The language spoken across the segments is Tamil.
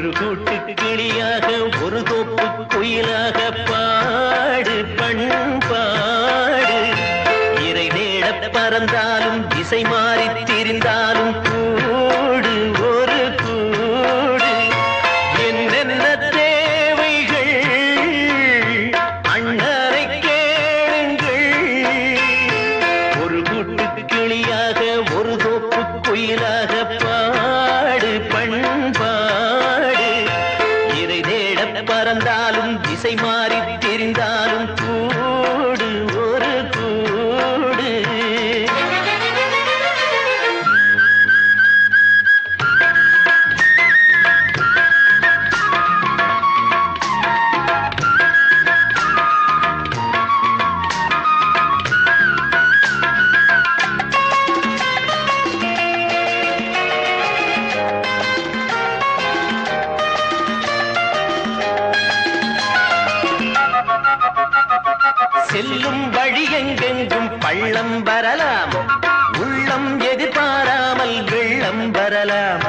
ஒரு கூட்டு கிளியாக ஒரு தோப்பு குயிலாக பாடு பண்பாடு இறை தேட பறந்தாலும் திசை மாறி திரிந்தாலும் கூடு ஒரு கூடு என்னென்ன தேவைகள் அண்ணரை கேளுங்கள் ஒரு கூட்டு கிளியாக ஒரு தோப்பு குயிலாக பாடு பண்பாடு இறை தேட பறந்தாலும் திசை மாறி தெரிந்தாலும் கூடு ஒரு கூடு செல்லும் வழி எங்கெங்கும் பள்ளம் வரலாம் உள்ளம் எதிர்பாராமல் வெள்ளம் வரலாம்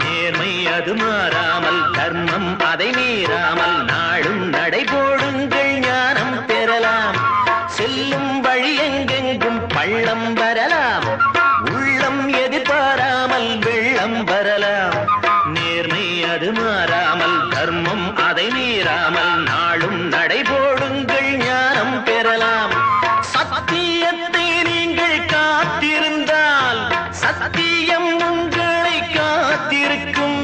நேர்மை அது மாறாமல் தர்மம் அதை மீறாமல் நாடும் நடைபோடுங்கள் ஞானம் பெறலாம் செல்லும் வழி எங்கெங்கும் பள்ளம் வரலாம் உள்ளம் எதிர்பாராமல் வெள்ளம் வரலாம் நேர்மை அது மாறாமல் தர்மம் அதை மீறாமல் நாடும் நடைபோடுங்கள் ஞானம் பெறலாம் சத்தியத்தை நீங்கள் காத்திருந்தால் சத்தியம் உங்களை காத்திருக்கும்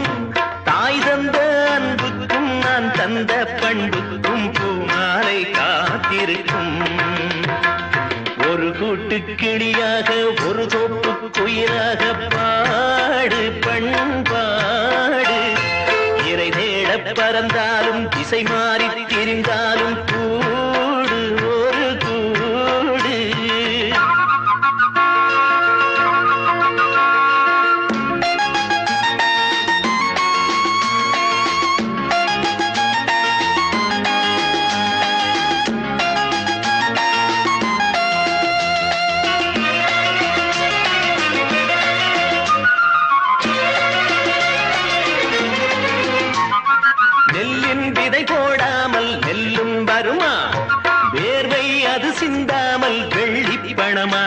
தாய் தந்த அன்புக்கும் நான் தந்த பண்புக்கும் பூமாலை காத்திருக்கும் ஒரு கூட்டு கிளியாக ஒரு தோப்பு குயிலாக பாடு பண்பாடு இறை தேட பறந்தாலும் திசை மாறி திரிந்தாலும் கூடு ஒரு கூடு நெல்லின் விதை போடாமல் நெல்லும் வருமா வேர்வை அது சிந்தாமல் வெள்ளி பணமா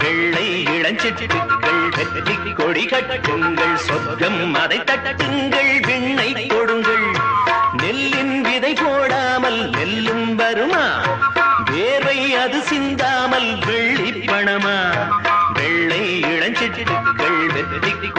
வெள்ளை இளஞ்சிட்டுக்கள் வெற்றி கொடி கட்டுங்கள் சொர்க்கம் அதை தட்டுங்கள் விண்ணை கொடுங்கள் நெல்லின் விதை போடாமல் நெல்லும் வருமா வேர்வை அது சிந்தாமல் வெள்ளி பணமா வெள்ளை இளஞ்சிட்டுக்கள் வெற்றி கொடி